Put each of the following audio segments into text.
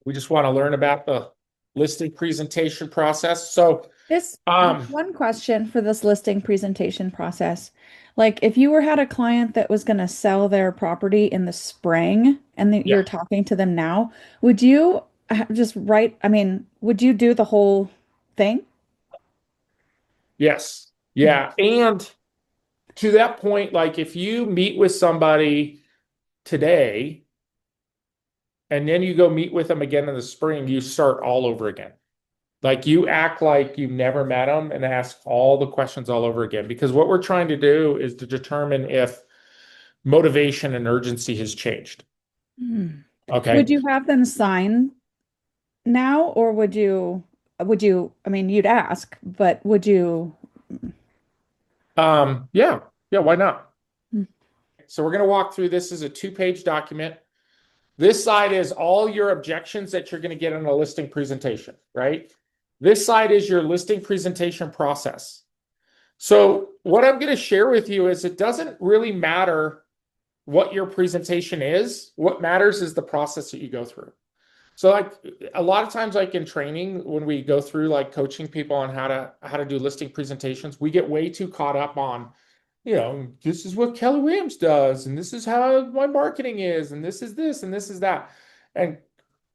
We just want to learn about the listing presentation process. So, This um, one question for this listing presentation process. Like if you had a client that was going to sell their property in the spring and that yeah, you're talking to them now, would you just write, I mean, would you do the whole thing? yes, yeah. And to that point, like if you meet with somebody today and then you go meet with them again in the spring, you start all over again. Like you act like you've never met them and ask all the questions all over again. Because what we're trying to do is to determine if motivation and urgency has changed. Hmm. Would Okay. you have them sign now or I mean, you'd ask, but would you? Yeah, yeah, why not? Hmm. So we're going to walk through this as a two-page document. This side is all your objections that you're going to get in a listing presentation, right? This side is your listing presentation process. So what I'm going to share with you is it doesn't really matter what your presentation is. What matters is the process that you go through. So like a lot of times like in training when we go through like coaching people on how to do listing presentations, we get way too caught up on, this is what Keller Williams does and this is how my marketing is and this is this and this is that. And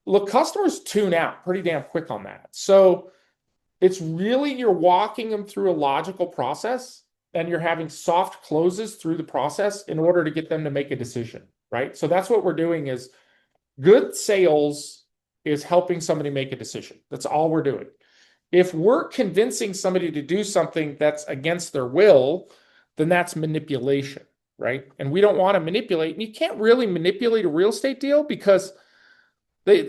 look, customers tune out pretty damn quick on that. So it's really you're walking them through a logical process and you're having soft closes through the process in order to get them to make a decision, right? So that's what we're doing is good sales is helping somebody make a decision. That's all we're doing. If we're convincing somebody to do something that's against their will, then that's manipulation, right? And we don't want to manipulate. And you can't really manipulate a real estate deal because they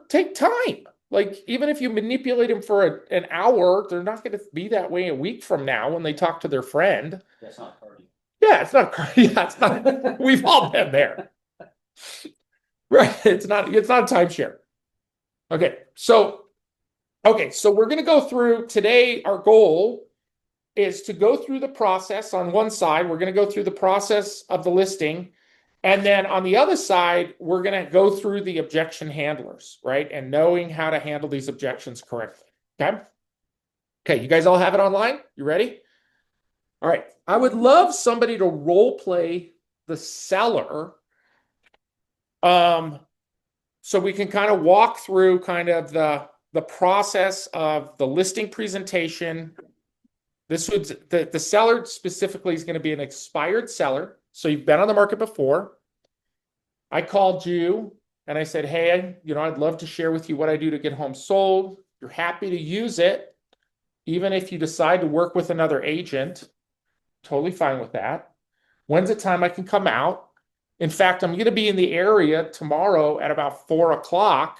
take time. Like even if you manipulate them for an hour, they're not going to be that way a week from now when they talk to their friend. That's not party. Yeah, it's not. Yeah, it's not. We've all been there, right? It's not a timeshare. Okay, so we're going to go through today. Our goal is to go through the process on one side. We're going to go through the process of the listing. And then on the other side, we're going to go through the objection handlers, right? And knowing how to handle these objections correctly. Okay. Okay. You guys all have it online? You ready? All right. I would love somebody to role play the seller. Um, so we can kind of walk through kind of the process of the listing presentation. This would the seller specifically is going to be an expired seller. So you've been on the market before. I called you and I said, hey, I'd love to share with you what I do to get homes sold. You're happy to use it. Even if you decide to work with another agent, totally fine with that. When's the time I can come out? In fact, I'm going to be in the area tomorrow at about 4 o'clock.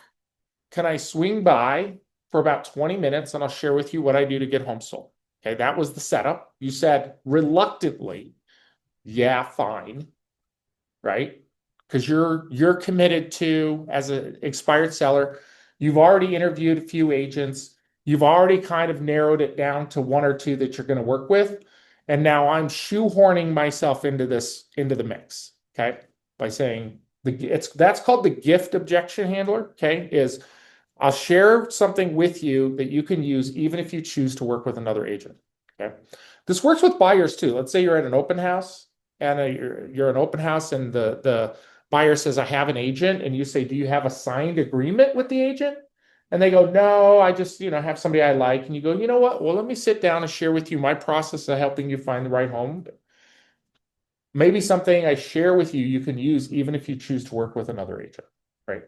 Can I swing by for about 20 minutes and I'll share with you what I do to get homes sold? Okay, that was the setup. You said reluctantly, yeah, fine, right? Because you're committed to as an expired seller. You've already interviewed a few agents. You've already kind of narrowed it down to one or two that you're going to work with. And now I'm shoehorning myself into the mix. Okay. By saying that's called the gift objection handler. Okay. Is I'll share something with you that you can use even if you choose to work with another agent. Okay. This works with buyers too. Let's say you're at an open house and you're an open house and the buyer says, I have an agent. And you say, do you have a signed agreement with the agent? And they go, no, I just, have somebody I like. And you go, you know what? Well, let me sit down and share with you my process of helping you find the right home. Maybe something I share with you, you can use even if you choose to work with another agent, right?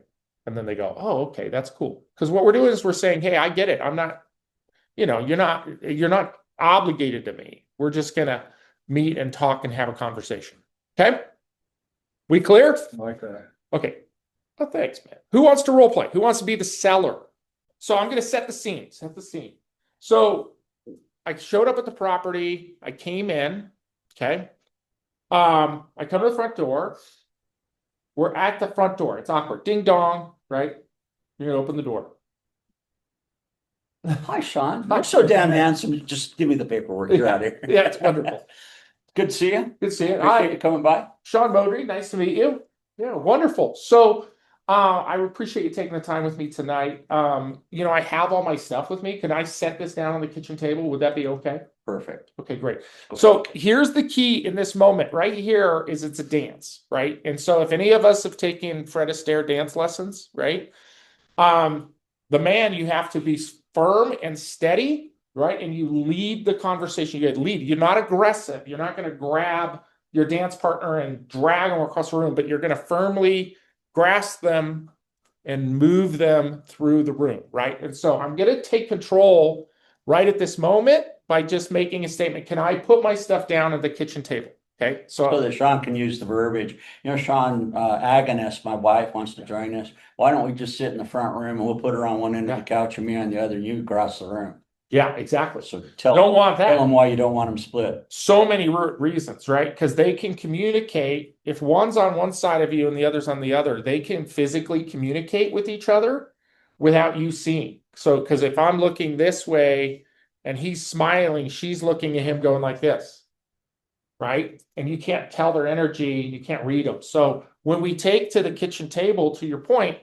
And then they go, oh, okay, that's cool. Because what we're doing is we're saying, hey, I get it. I'm not, you're not obligated to me. We're just gonna meet and talk and have a conversation. Okay? We clear? I like that. Okay. Oh, thanks, man. Who wants to role play? Who wants to be the seller? So I'm gonna set the scene. Set the scene. So I showed up at the property. I came in. Okay. I come to the front door. We're at the front door. It's awkward. Ding dong, right? You're gonna open the door. Hi, Sean. You're so damn handsome. Just give me the paperwork. You're out of here. Yeah, it's wonderful. Good to see you. Good to see you. Appreciate Hi, you coming by. Sean Moudry. Nice to meet you. Yeah, wonderful. So I appreciate you taking the time with me tonight. I have all my stuff with me. Can I set this down on the kitchen table? Would that be okay? Perfect. Okay, great. So here's the key in this moment right here is it's a dance, right? And so if any of us have taken Fred Astaire dance lessons, right? The man, you have to be firm and steady, right? And you lead the conversation. You lead. You're not aggressive. You're not going to grab your dance partner and drag them across the room, but you're going to firmly grasp them and move them through the room, right? And so I'm going to take control right at this moment by just making a statement. Can I put my stuff down at the kitchen table? Okay. So that Sean can use the verbiage. Sean, Agnes, my wife, wants to join us. Why don't we just sit in the front room and we'll put her on one end of the couch and me on the other, and you across the room. Yeah, exactly. So don't want that. Tell them why you don't want them split. So many reasons, right? Because they can communicate. If one's on one side of you and the other's on the other, they can physically communicate with each other without you seeing. So, because if I'm looking this way and he's smiling, she's looking at him going like this, right? And you can't tell their energy, you can't read them. So when we take to the kitchen table, to your point,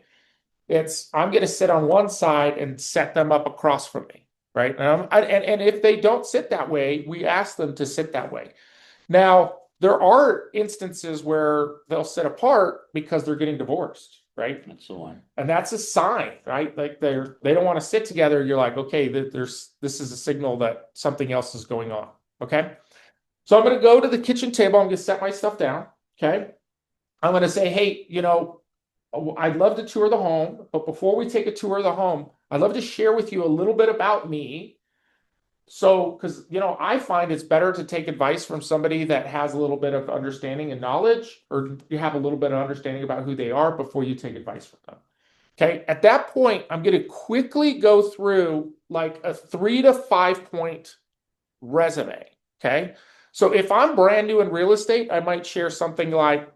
I'm going to sit on one side and set them up across from me. Right. And if they don't sit that way, we ask them to sit that way. Now, there are instances where they'll sit apart because they're getting divorced. Right. That's the one. And that's a sign, right? Like they don't want to sit together. You're like, okay, this is a signal that something else is going on. Okay. So I'm going to go to the kitchen table. I'm going to set my stuff down. Okay. I'm going to say, hey, I'd love to tour the home, but before we take a tour of the home, I'd love to share with you a little bit about me. So, because, I find it's better to take advice from somebody that has a little bit of understanding and knowledge, or you have a little bit of understanding about who they are before you take advice from them. Okay. At that point, I'm going to quickly go through like a 3 to 5 point resume. Okay. So if I'm brand new in real estate, I might share something like,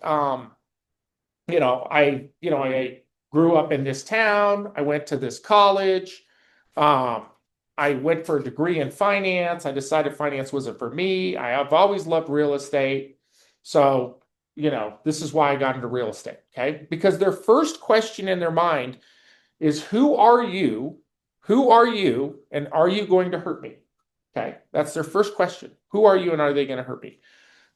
I grew up in this town. I went to this college. I went for a degree in finance. I decided finance wasn't for me. I've always loved real estate. So, this is why I got into real estate. Okay. Because their first question in their mind is, who are you? Who are you? And are you going to hurt me? Okay. That's their first question. Who are you and are they going to hurt me?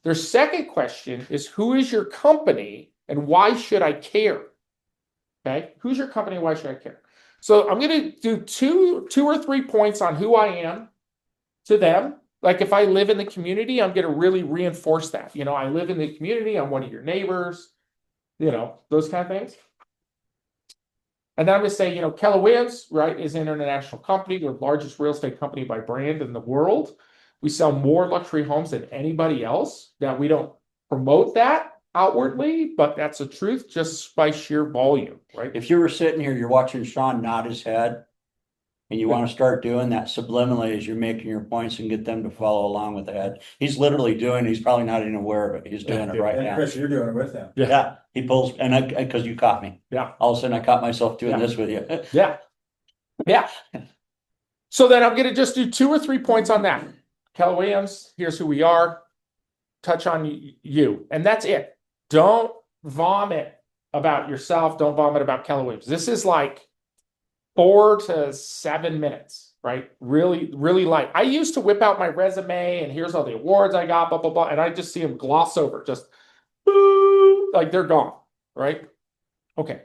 Their second question is, who is your company and why should I care? Okay. Who's your company and why should I care? So I'm going to do two or 3 points on who I am to them. Like if I live in the community, I'm going to really reinforce that. I live in the community. I'm one of your neighbors, those kind of things. And then I'm going to say, Keller Williams, right, is an international company. We're the largest real estate company by brand in the world. We sell more luxury homes than anybody else. Now, we don't promote that outwardly, but that's the truth just by sheer volume, right? If you were sitting here, you're watching Sean nod his head, and you want to start doing that subliminally as you're making your points and get them to follow along with the head. He's literally doing it. He's probably not even aware of it. He's doing it right And now. Chris, you're doing it with him. Yeah, he pulls, and because you caught me. Yeah. All of a sudden I caught myself doing this with you. Yeah. Yeah. So then I'm going to just do 2 or 3 points on that. Keller Williams, here's who we are. Touch on you. And that's it. Don't vomit about yourself. Don't vomit about Keller Williams. This is like 4 to 7 minutes, right? Really, really light. I used to whip out my resume and here's all the awards I got, blah, blah, blah. And I just see them gloss over, just like they're gone, right? Okay.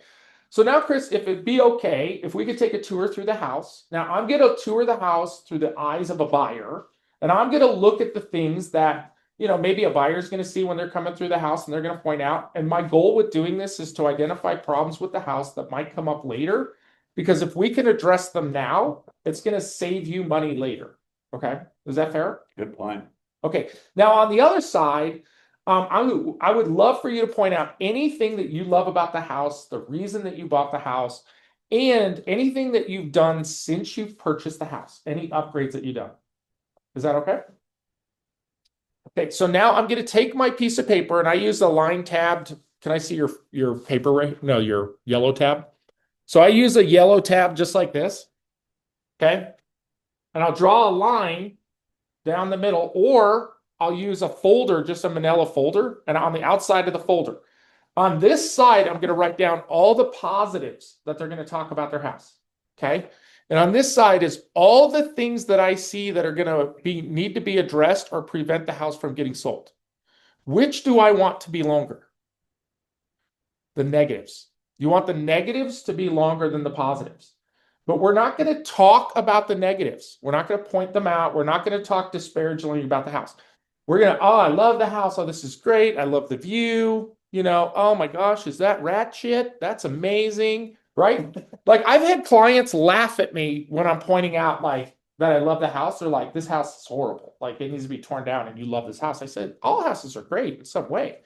So now, Chris, if it'd be okay, if we could take a tour through the house. Now, I'm going to tour the house through the eyes of a buyer, and I'm going to look at the things that, maybe a buyer's going to see when they're coming through the house and they're going to point out. And my goal with doing this is to identify problems with the house that might come up later, because if we can address them now, it's going to save you money later. Okay. Is that fair? Good point. Okay. Now, on the other side, I would love for you to point out anything that you love about the house, the reason that you bought the house, and anything that you've done since you've purchased the house, any upgrades that you've done. Is that okay? Okay, so now I'm going to take my piece of paper and I use a line tab. Can I see your paper right? No, your yellow tab. So I use a yellow tab just like this. Okay. And I'll draw a line down the middle, or I'll use a folder, just a manila folder, and on the outside of the folder, On this side, I'm going to write down all the positives that they're going to talk about their house. Okay. And on this side is all the things that I see that are going to need to be addressed or prevent the house from getting sold. Which do I want to be longer? The negatives. You want the negatives to be longer than the positives. But we're not going to talk about the negatives. We're not going to point them out. We're not going to talk disparagingly about the house. We're going to, oh, I love the house. Oh, this is great. I love the view. You know, oh my gosh, is that rat shit? That's amazing, right? Like I've had clients laugh at me when I'm pointing out like that I love the house. They're like, this house is horrible. Like it needs to be torn down and you love this house. I said, all houses are great in some way.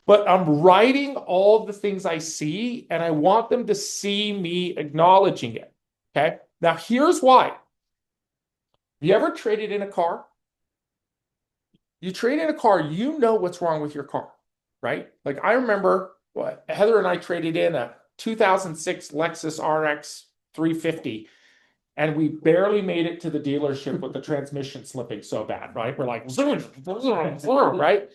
But I'm writing all the things I see and I want them to see me acknowledging it. Okay. Now here's why. Have you ever traded in a car? You trade in a car, you know what's wrong with your car, right? Like I remember Heather and I traded in a 2006 Lexus RX 350 and we barely made it to the dealership with the transmission slipping so bad, right? We're like, right?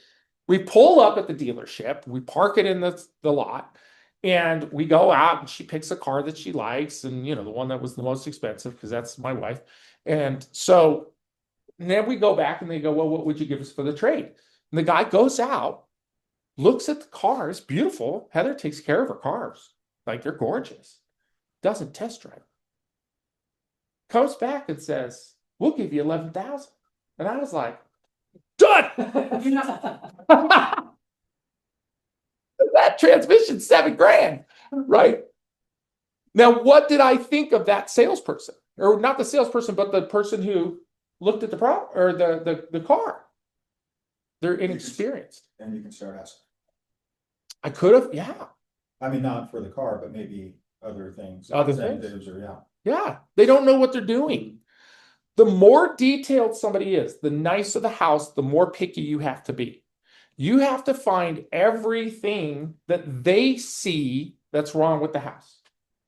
We pull up at the dealership, we park it in the lot, and we go out and she picks a car that she likes, and you know, the one that was the most expensive, because that's my wife. And so then we go back and they go, well, what would you give us for the trade? And the guy goes out, looks at the cars, beautiful. Heather takes care of her cars. Like they're gorgeous. Doesn't test drive. Comes back and says, we'll give you 11,000. And I was like, done. That transmission, $7,000, right? Now, what did I think of that salesperson? Or not the salesperson, but the person who looked at the the car. They're inexperienced. And you can start asking. I could have, yeah. I mean, not for the car, but maybe other things. Other things. Incentives or, yeah. Yeah, they don't know what they're doing. The more detailed somebody is, the nicer the house, the more picky you have to be. You have to find everything that they see that's wrong with the house.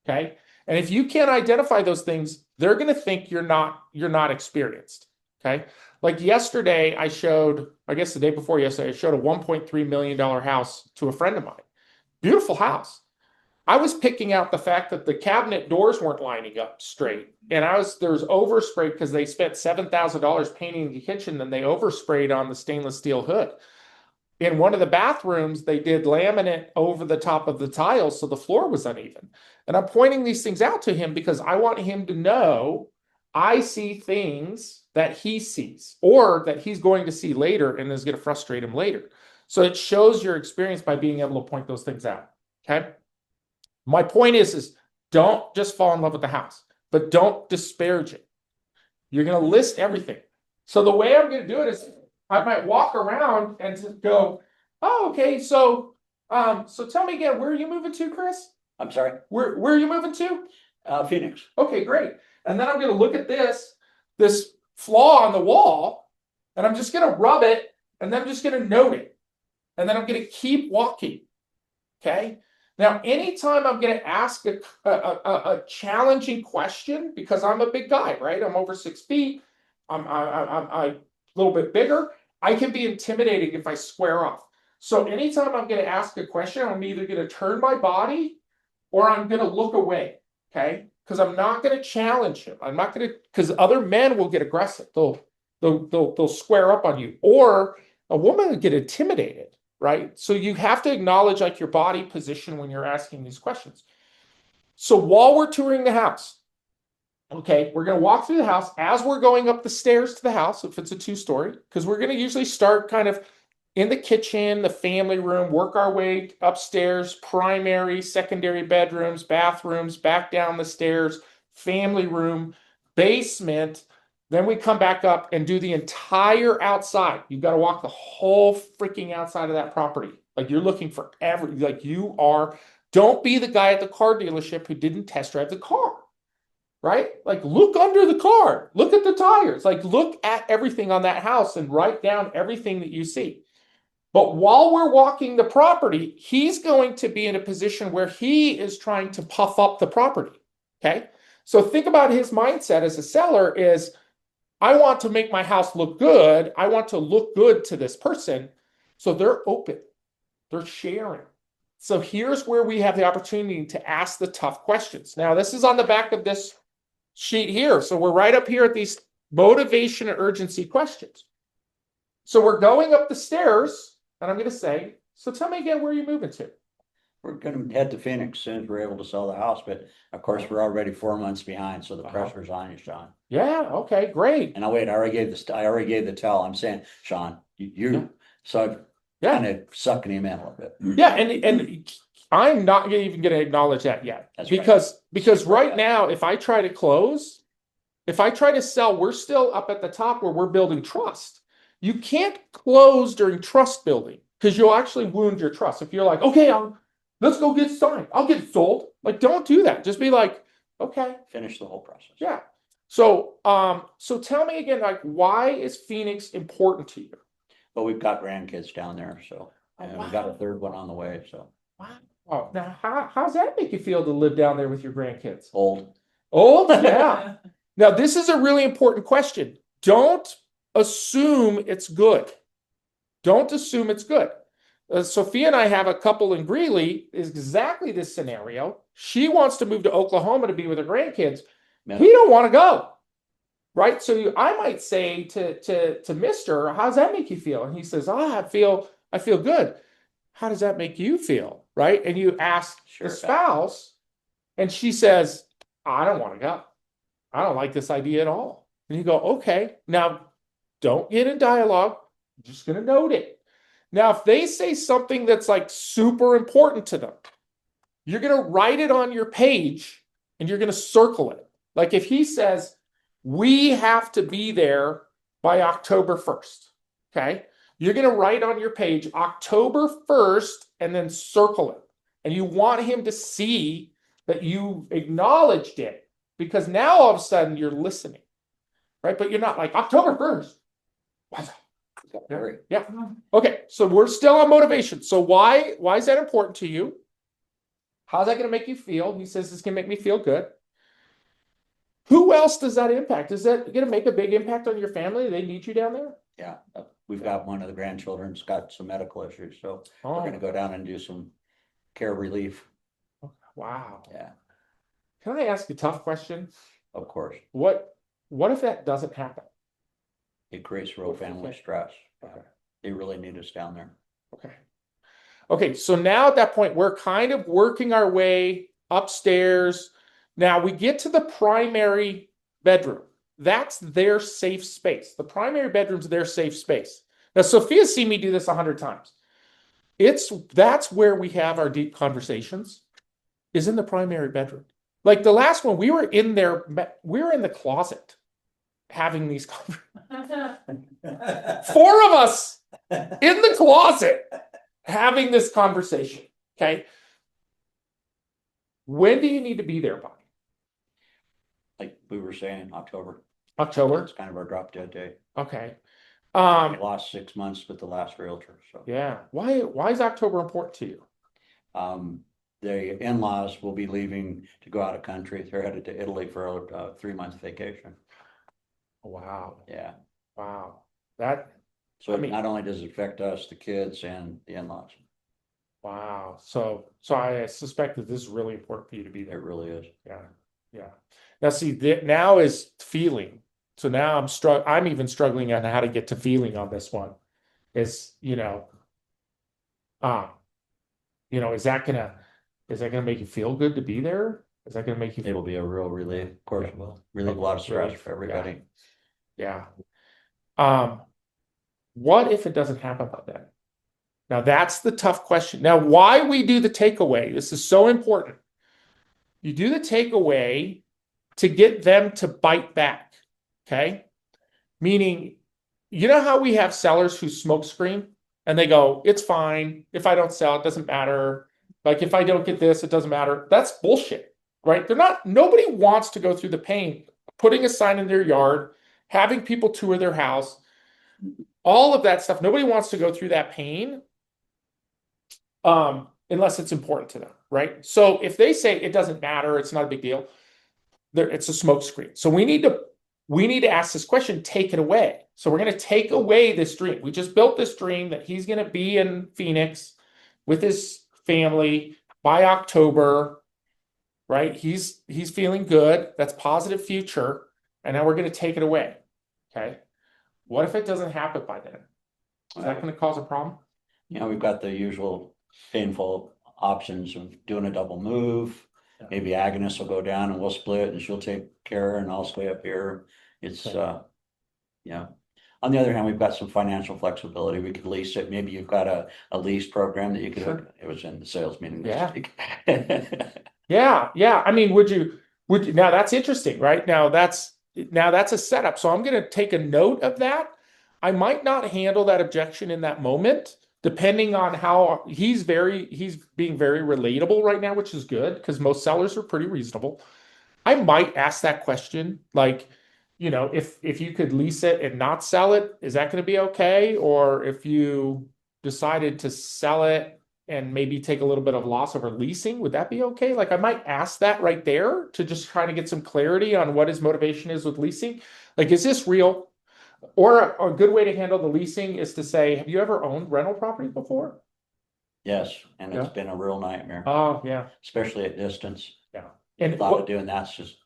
Okay? And if you can't identify those things, they're going to think you're not experienced. Okay? Like yesterday, I guess the day before yesterday, I showed a $1.3 million house to a friend of mine. Beautiful house. I was picking out the fact that the cabinet doors weren't lining up straight. And there was overspray because they spent $7,000 painting the kitchen and they oversprayed on the stainless steel hood. In one of the bathrooms, they did laminate over the top of the tiles, so the floor was uneven. And I'm pointing these things out to him because I want him to know I see things that he sees or that he's going to see later and is going to frustrate him later. So it shows your experience by being able to point those things out. Okay. My point is don't just fall in love with the house, but don't disparage it. You're going to list everything. So the way I'm going to do it is I might walk around and just go, oh, okay. So tell me again, where are you moving to, Chris? I'm sorry, Where are you moving to? Phoenix. Okay, great. And then I'm going to look at this flaw on the wall, and I'm just going to rub it, and then I'm just going to note it. And then I'm going to keep walking. Okay. Now, anytime I'm going to ask a challenging question, because I'm a big guy, right? I'm over 6 feet. I'm a little bit bigger. I can be intimidating if I square off. So anytime I'm going to ask a question, I'm either going to turn my body or I'm going to look away. Okay. Because I'm not going to challenge him. I'm not going to, because other men will get aggressive. They'll square up on you, or a woman will get intimidated. Right? So you have to acknowledge like your body position when you're asking these questions. So while we're touring the house, okay, we're going to walk through the house as we're going up the stairs to the house, if it's a 2-story, because we're going to usually start kind of in the kitchen, the family room, work our way upstairs, primary, secondary bedrooms, bathrooms, back down the stairs, family room, basement. Then we come back up and do the entire outside. You've got to walk the whole freaking outside of that property. Like you're looking for don't be the guy at the car dealership who didn't test drive the car, right? Like look under the car, look at the tires, like look at everything on that house and write down everything that you see. But while we're walking the property, he's going to be in a position where he is trying to puff up the property, okay? So think about his mindset as a seller is, I want to make my house look good. I want to look good to this person. So they're open. They're sharing. So here's where we have the opportunity to ask the tough questions. Now, this is on the back of this sheet here. So we're right up here at these motivation and urgency questions. So we're going up the stairs, and I'm going to say, so tell me again, where are you moving to? We're gonna head to Phoenix as soon as we're able to sell the house, but of course, we're already 4 months behind, so the pressure's on you, Sean. Yeah, okay, great. And I already gave the tell. I'm saying, Sean, Yeah. so Yeah. kind of sucking him in a little bit. Yeah, and I'm not even going to acknowledge that yet. That's right. Because right now, if I try to close, if I try to sell, we're still up at the top where we're building trust. You can't close during trust building because you'll actually wound your trust. If you're like, okay, let's go get signed, I'll get sold. Like, don't do that. Just be like, okay, Finish the whole process. yeah. So, so tell me again, like, why is Phoenix important to you? But we've got grandkids down there, so, and we've got a third one on the way, so Wow. Now, how's that make you feel to live down there with your grandkids? old. Old? Yeah. Now, this is a really important question. Don't assume it's good. Don't assume it's good. Sophia and I have a couple in Greeley, is exactly this scenario. She wants to move to Oklahoma to be with her grandkids. Yeah. He don't want to go. Right? So I might say to Mister, how's that make you feel? And he says, I feel good. How does that make you feel? Right? And you ask Sure. the spouse, and she says, I don't want to go. I don't like this idea at all. And you go, okay, now don't get in dialogue. I'm just going to note it. Now, if they say something that's like super important to them, you're going to write it on your page and you're going to circle it. Like if he says, we have to be there by October 1st, okay? You're going to write on your page October 1st and then circle it. And you want him to see that you acknowledged it because now all of a sudden you're listening, right? But you're not like October 1st. Yeah. Okay. So we're still on motivation. So why is that important to you? How's that going to make you feel? He says it's going to make me feel good. Who else does that impact? Is that going to make a big impact on your family? They need you down there? Yeah, we've got one of the grandchildren's got some medical issues, so we're Oh, gonna go down and do some care relief. wow. Yeah, Can I ask a tough question? of course. What if that doesn't happen? It creates real family stress. Okay. They really need us down there. Okay. Okay, so now at that point, we're kind of working our way upstairs. Now we get to the primary bedroom. That's their safe space. The primary bedroom's their safe space. Now, Sophia's seen me do this 100 times. That's where we have our deep conversations, is in the primary bedroom. Like the last one, we were in the closet having these conversations. 4 of us in the closet having this conversation. Okay. When do you need to be there by? Like we were saying, October. October? It's kind of our drop dead day. Okay. We lost 6 months with the last realtor, so. Yeah. Why is October important to you? The in-laws will be leaving to go out of country. They're headed to Italy for a 3-month vacation. Wow. Yeah, Wow. so I mean- not only does it affect us, the kids and the in-laws, Wow. So I suspect that this is really important for you to be it there. really is. Yeah. Yeah. Now see, now is feeling. So now I'm even struggling on how to get to feeling on this one. Is, is that gonna make you feel good to be there? Is that gonna make you It'll be a real relief, of course it will. Relieve a lot of stress Relief, for everybody. Yeah. What if it doesn't happen by then? Now that's the tough question. Now, why we do the takeaway, this is so important. You do the takeaway to get them to bite back. Okay. Meaning, you know how we have sellers who smoke screen and they go, it's fine. If I don't sell, it doesn't matter. Like if I don't get this, it doesn't matter. That's bullshit, right? Nobody wants to go through the pain, putting a sign in their yard, having people tour their house, all of that stuff. Nobody wants to go through that pain unless it's important to them, right? So if they say it doesn't matter, it's not a big deal, it's a smoke screen. So we need to ask this question, take it away. So we're going to take away this dream. We just built this dream that he's going to be in Phoenix with his family by October, right? He's feeling good. That's positive future. And now we're going to take it away. Okay. What if it doesn't happen by then? Is that going to cause a problem? You know, we've got the usual painful options of doing a double move. Yeah. Maybe Agnes will go down and we'll split and she'll take care and I'll stay up here. It's, Okay. yeah. On the other hand, we've got some financial flexibility. We could lease it. Maybe you've got a lease program that you could, Sure. it was in the sales meeting Yeah. this week. Yeah. I mean, would you now that's interesting, right? Now that's a setup. So I'm going to take a note of that. I might not handle that objection in that moment, depending on how he's being very relatable right now, which is good because most sellers are pretty reasonable. I might ask that question, like, if you could lease it and not sell it, is that going to be okay? Or if you decided to sell it and maybe take a little bit of loss over leasing, would that be okay? Like I might ask that right there to just try to get some clarity on what his motivation is with leasing. Like, is this real? Or a good way to handle the leasing is to say, have you ever owned rental property before? Yes, and it's Yeah. been a real nightmare, Oh, yeah. especially at distance. Yeah. And Thought of doing that's just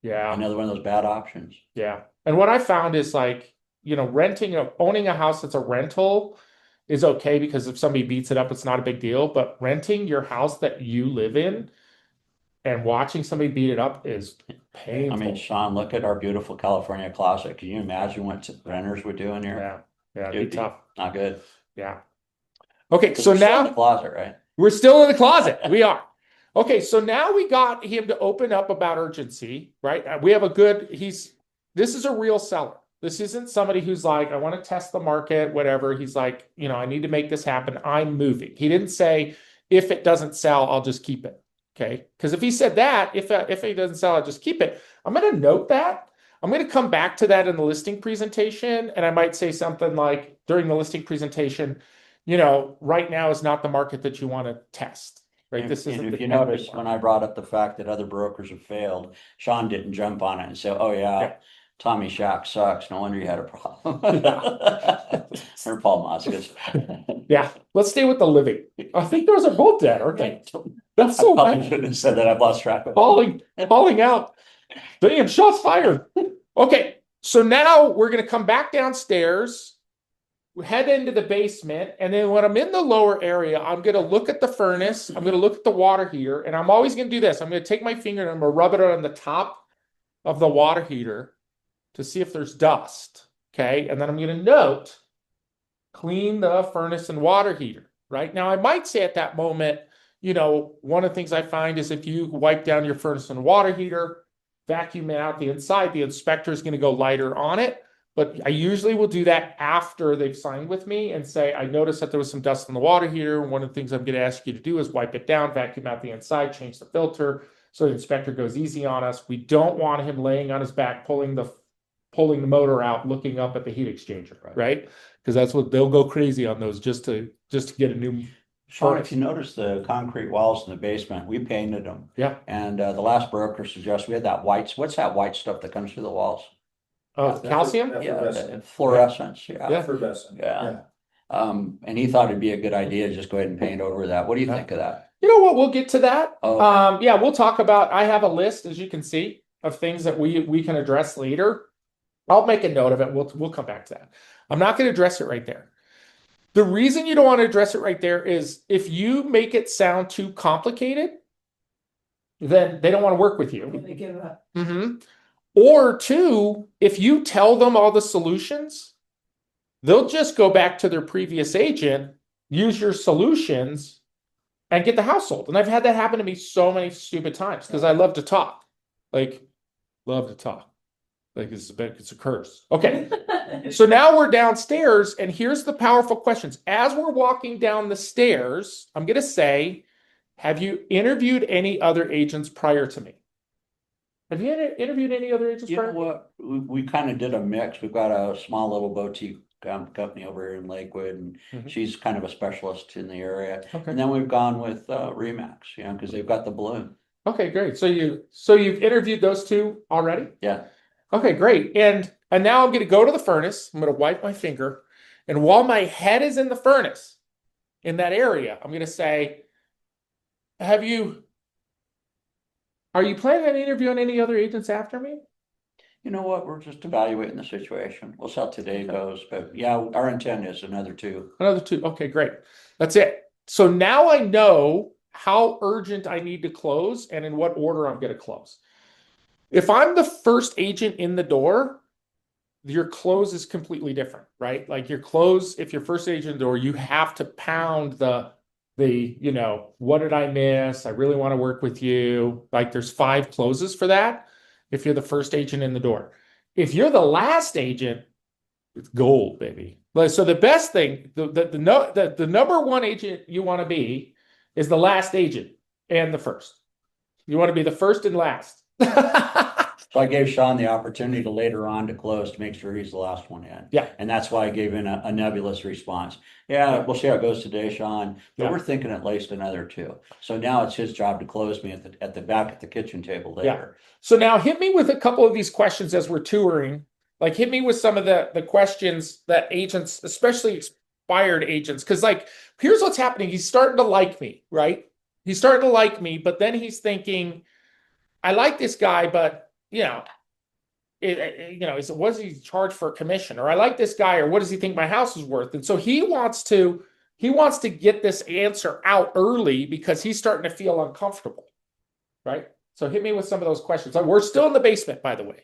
yeah. another one of those bad options. Yeah. And what I found is like, owning a house that's a rental is okay because if somebody beats it up, it's not a big deal. But renting your house that you live in and watching somebody beat it up is I painful. mean, Sean, look at our beautiful California closet. Can you imagine what renters would do in here? Yeah. Yeah. It It'd would be be tough. not good. Yeah. Okay. 'Cause So we're still in now the closet, right? we're still in the closet. We are. Okay. So now we got him to open up about urgency, right? We have this is a real seller. This isn't somebody who's like, I want to test the market, whatever. He's like, I need to make this happen. I'm moving. He didn't say, if it doesn't sell, I'll just keep it. Okay. Because if he said that, if it doesn't sell, I'll just keep it. I'm going to note that. I'm going to come back to that in the listing presentation. And I might say something like during the listing presentation, right now is not the market that you want to test. Right. And This isn't if the you kind of notice, big when market. I brought up the fact that other brokers have failed, Sean didn't jump on it and say, oh Yeah. yeah, Tommy Shack sucks. No wonder you had a problem. Or Paul Moskowitz. Yeah. Let's stay with the living. I think those are both dead, aren't they? I That's so probably bad. shouldn't have said that. I've lost track of it. Falling out. Damn, shots fired. Okay, so now we're gonna come back downstairs, head into the basement, and then when I'm in the lower area, I'm gonna look at the furnace, I'm gonna look at the water heater, and I'm always gonna do this. I'm gonna take my finger and I'm gonna rub it on the top of the water heater to see if there's dust. Okay, and then I'm gonna note, clean the furnace and water heater. Right now, I might say at that moment, one of the things I find is if you wipe down your furnace and water heater, vacuum it out the inside, the inspector is going to go lighter on it. But I usually will do that after they've signed with me and say, I noticed that there was some dust in the water heater. One of the things I'm going to ask you to do is wipe it down, vacuum out the inside, change the filter. So the inspector goes easy on us. We don't want him laying on his back, pulling the motor out, looking up at the heat exchanger, right? Because that's what they'll go crazy on those just to get a new Sean, furnace. if you notice the concrete walls in the basement, we painted them. Yeah. And the last broker suggests we had that what's that white stuff that comes through the walls? Calcium? Yeah, fluorescence, yeah. Effervescent. Yeah. And he thought it'd be a good idea to just go ahead and paint over that. What do you think of that? You know what? We'll get to that. Oh. Yeah, we'll talk about. I have a list, as you can see, of things that we can address later. I'll make a note of it. We'll come back to that. I'm not going to address it right there. The reason you don't want to address it right there is if you make it sound too complicated, then they don't want to work with you. They give up. Or two, if you tell them all the solutions, they'll just go back to their previous agent, use your solutions, and get the house sold. And I've had that happen to me so many stupid times because I love to talk. Love to talk. It's a curse. Okay. So now we're downstairs, and here's the powerful questions. As we're walking down the stairs, I'm going to say, have you interviewed any other agents prior to me? Have you interviewed any other agents You know prior? what? We kind of did a mix. We've got a small little boutique company over here in Lakewood, and she's kind of a specialist in the area. Okay. And then we've gone with Remax, because they've got the balloon. Okay, great. So you've interviewed those two already? Yeah. Okay, great. And now I'm going to go to the furnace. I'm going to wipe my finger. And while my head is in the furnace, in that area, I'm going to say, Have you, are you planning on interviewing any other agents after me? You know what? We're just evaluating the situation. We'll see how today goes, but yeah, our intent is another two. Another two. Okay, great. That's it. So now I know how urgent I need to close and in what order I'm going to close. If I'm the first agent in the door, your close is completely different, right? Like your close, if you're first agent in the door, you have to pound what did I miss? I really want to work with you. Like there's 5 closes for that if you're the first agent in the door. If you're the last agent, it's gold, baby. So the best thing, the number one agent you want to be is the last agent and the first. You want to be the first and last. So I gave Sean the opportunity to later on to close to make sure he's the last one in. Yeah. And that's why I gave in a nebulous response. Yeah, we'll see how it goes today, Sean, but Yeah. we're thinking at least another 2. So now it's his job to close me at the back at the kitchen table later. So now hit me with a couple of these questions as we're touring. Like hit me with some of the questions that agents, especially expired agents, because like here's what's happening. He's starting to like me, right? He's starting to like me, but then he's thinking, I like this guy, but what does he charge for a commission? Or I like this guy, or what does he think my house is worth? And so he wants to get this answer out early because he's starting to feel uncomfortable, right? So hit me with some of those questions. We're still in the basement, by the way.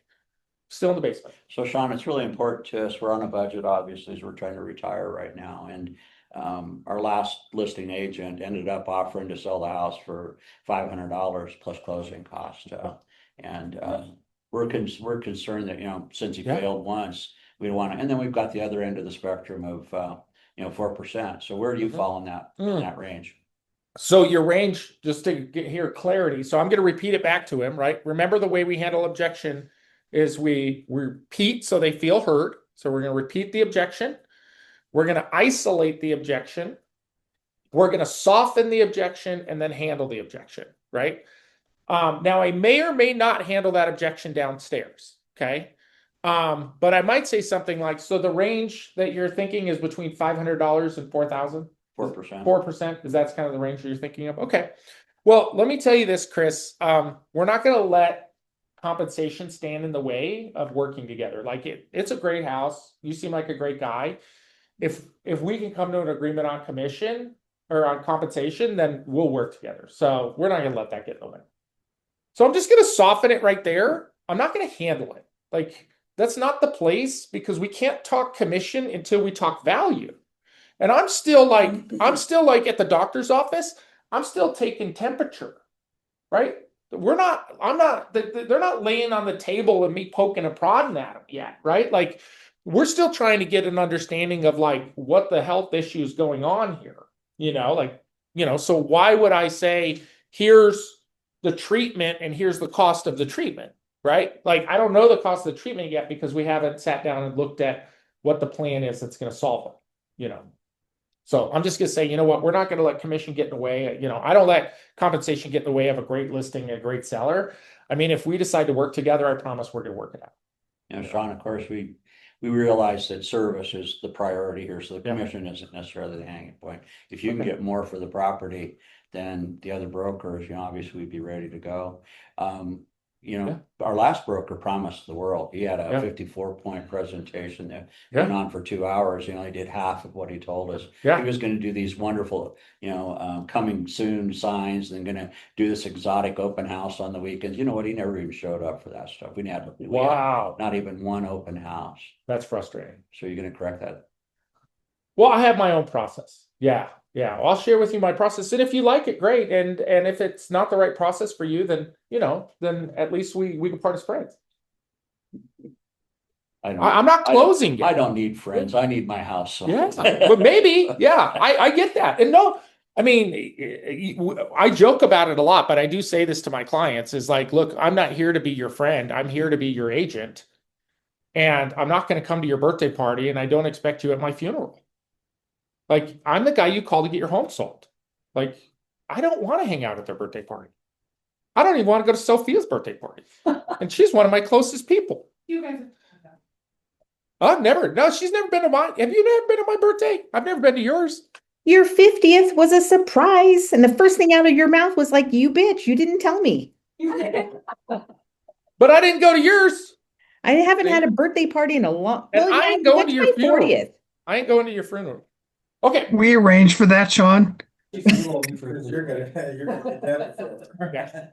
Still in the basement. So Sean, it's really important to us. We're on a budget, obviously, as we're trying to retire right now. And our last listing agent ended up offering to sell the house for $500 plus closing cost. We're concerned that, since he failed once, we don't want to, and then we've got the other end of the spectrum of, 4%. So where do you fall in that range? So your range, just to get here clarity. So I'm going to repeat it back to him, right? Remember the way we handle objection is we repeat so they feel heard. So we're going to repeat the objection. We're going to isolate the objection. We're going to soften the objection and then handle the objection, right? Now I may or may not handle that objection downstairs. Okay. But I might say something like, so the range that you're thinking is between $500 and $4,000? 4%. 4%. Is that's kind of the range that you're thinking of? Okay. Well, let me tell you this, Chris. We're not going to let compensation stand in the way of working together. Like it's a great house. You seem like a great guy. If we can come to an agreement on commission or on compensation, then we'll work together. So we're not going to let that get in the way. So I'm just going to soften it right there. I'm not going to handle it. Like that's not the place because we can't talk commission until we talk value. And I'm still like at the doctor's office, I'm still taking temperature, right? They're not laying on the table and me poking and prodding at them yet, right? Like we're still trying to get an understanding of like what the health issue is going on here, so why would I say, here's the treatment and here's the cost of the treatment, right? Like I don't know the cost of the treatment yet because we haven't sat down and looked at what the plan is that's going to solve it, So I'm just going to say, you know what, we're not going to let commission get in the way. I don't let compensation get in the way of a great listing and a great seller. I mean, if we decide to work together, I promise we're going to work it out. Sean, of course, we realize that service is the priority here. So the commission isn't necessarily the hanging point. If you can get more for the property than the other brokers, obviously we'd be ready to go. Our last broker promised the world. He had a 54-point presentation that went on for 2 hours. He only did half of what he told us. He was going to do these wonderful, coming soon signs and going to do this exotic open house on the weekends. You know what? He never even showed up for that stuff. We had not even one open house. That's frustrating. So you're going to correct that? Well, I have my own process. Yeah. I'll share with you my process. And if you like it, great. And if it's not the right process for you, then, then at least we can part as friends. I'm not closing I don't need friends. I need my house. So. Yeah, but maybe. Yeah, I get that. And no, I mean, I joke about it a lot, but I do say this to my clients is like, look, I'm not here to be your friend. I'm here to be your agent. And I'm not going to come to your birthday party and I don't expect you at my funeral. Like, I'm the guy you call to get your home sold. Like, I don't want to hang out at their birthday party. I don't even want to go to Sophia's birthday party. And she's one of my closest people. You guys I've never, no, she's never been to mine. Have you never been to my birthday? I've never been to yours. Your 50th was a surprise. And the first thing out of your mouth was like, you bitch, you didn't tell me. But I didn't go to yours. I haven't See? had a birthday party in a long, And well, I yeah, ain't going what's to my your funeral. 40th? I ain't going to your funeral. Okay. We arranged for that, Sean. You're gonna. Yeah.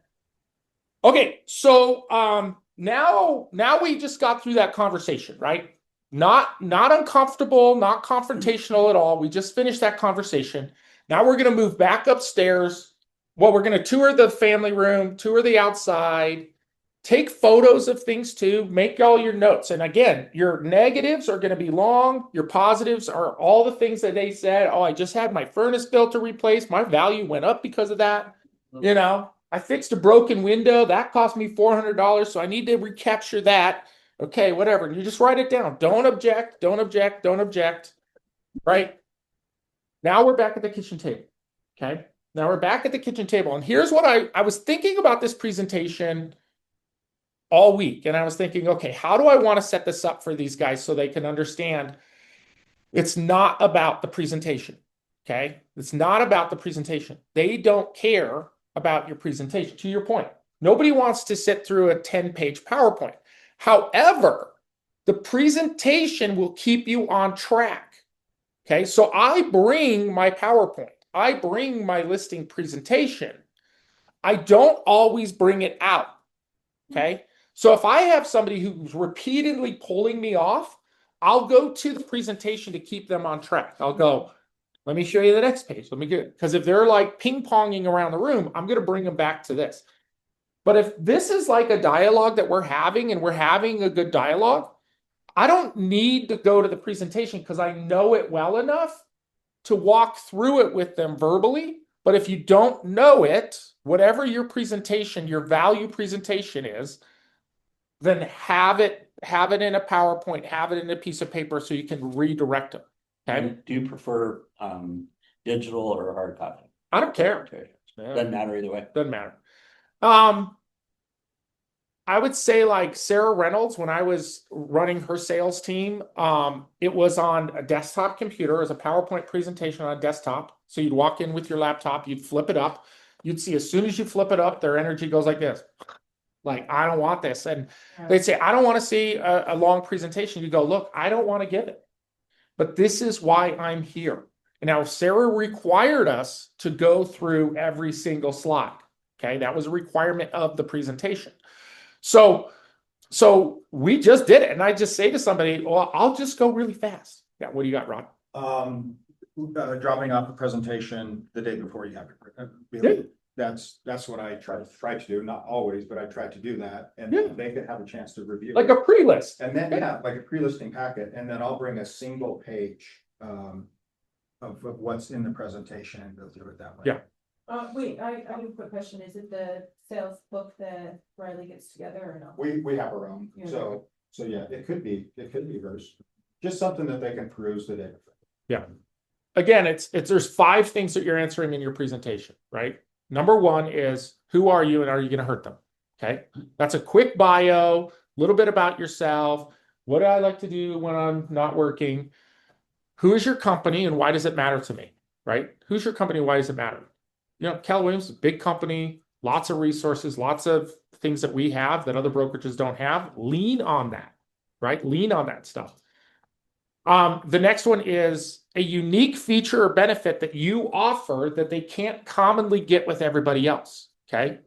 Okay, so now we just got through that conversation, right? Not uncomfortable, not confrontational at all. We just finished that conversation. Now we're gonna move back upstairs. Well, we're gonna tour the family room, tour the outside, take photos of things too, make all your notes. And again, your negatives are gonna be long, your positives are all the things that they said. Oh, I just had my furnace filter replaced, my value went up because of that. You know, I fixed a broken window. That cost me $400. So I need to recapture that. Okay, whatever. And you just write it down. Don't object. Don't object. Don't object. Right? Now we're back at the kitchen table. Okay. Now we're back at the kitchen table. And here's what I was thinking about this presentation all week. And I was thinking, okay, how do I want to set this up for these guys so they can understand it's not about the presentation. Okay. It's not about the presentation. They don't care about your presentation. To your point, nobody wants to sit through a 10-page PowerPoint. However, the presentation will keep you on track. Okay, so I bring my PowerPoint, I bring my listing presentation. I don't always bring it out. Okay, so if I have somebody who's repeatedly pulling me off, I'll go to the presentation to keep them on track. I'll go, let me show you the next page. Let me get, because if they're like ping-ponging around the room, I'm going to bring them back to this. But if this is like a dialogue that we're having and we're having a good dialogue, I don't need to go to the presentation because I know it well enough to walk through it with them verbally. But if you don't know it, whatever your presentation, your value presentation is, then have it in a PowerPoint, have it in a piece of paper so you can redirect them. Okay. Do you prefer digital or hard copy? I don't care. Doesn't matter either way. Doesn't matter. I would say like Sarah Reynolds, when I was running her sales team, it was on a desktop computer as a PowerPoint presentation on a desktop. So you'd walk in with your laptop, you'd flip it up. You'd see as soon as you flip it up, their energy goes like this. Like, I don't want this. And they'd say, I don't want to see a long presentation. You go, look, I don't want to give it. But this is why I'm here. And now Sarah required us to go through every single slide. Okay, that was a requirement of the presentation. So we just did it. And I just say to somebody, well, I'll just go really fast. Yeah, what do you got, Rod? Dropping off a presentation the day before you have it. Yeah. That's what I try to do, not always, but I try to do that. And Yeah. they can have a chance to review. Like a pre-list. And then, yeah, like a pre-listing packet, and then I'll bring a single page of what's in the presentation and go through it that way. Yeah. Wait, I have a quick question. Is it the sales book that Riley gets together or no? We have our own, Yeah. so yeah, it could be hers. Just something that they can peruse the day before. Yeah. Again, it's there's 5 things that you're answering in your presentation, right? Number 1 is who are you and are you going to hurt them? Okay. That's a quick bio, a little bit about yourself. What do I like to do when I'm not working? Who is your company and why does it matter to me? Right? Who's your company? Why does it matter? You know, Keller Williams is a big company, lots of resources, lots of things that we have that other brokerages don't have. Lean on that, right? Lean on that stuff. The next one is a unique feature or benefit that you offer that they can't commonly get with everybody else. Okay.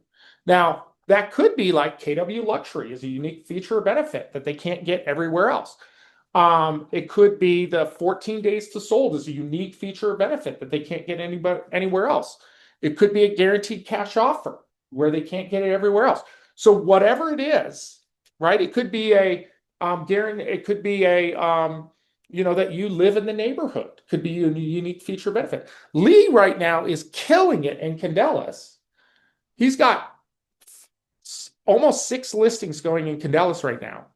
Now, that could be like KW Luxury is a unique feature or benefit that they can't get everywhere else. It could be the 14 days to sold is a unique feature or benefit that they can't get anywhere else. It could be a guaranteed cash offer where they can't get it everywhere else. So whatever it is, right? It could be a it could be a you know, that you live in the neighborhood. Could be a unique feature benefit. Lee right now is killing it in Candelas. He's got almost 6 listings going in Candelas right now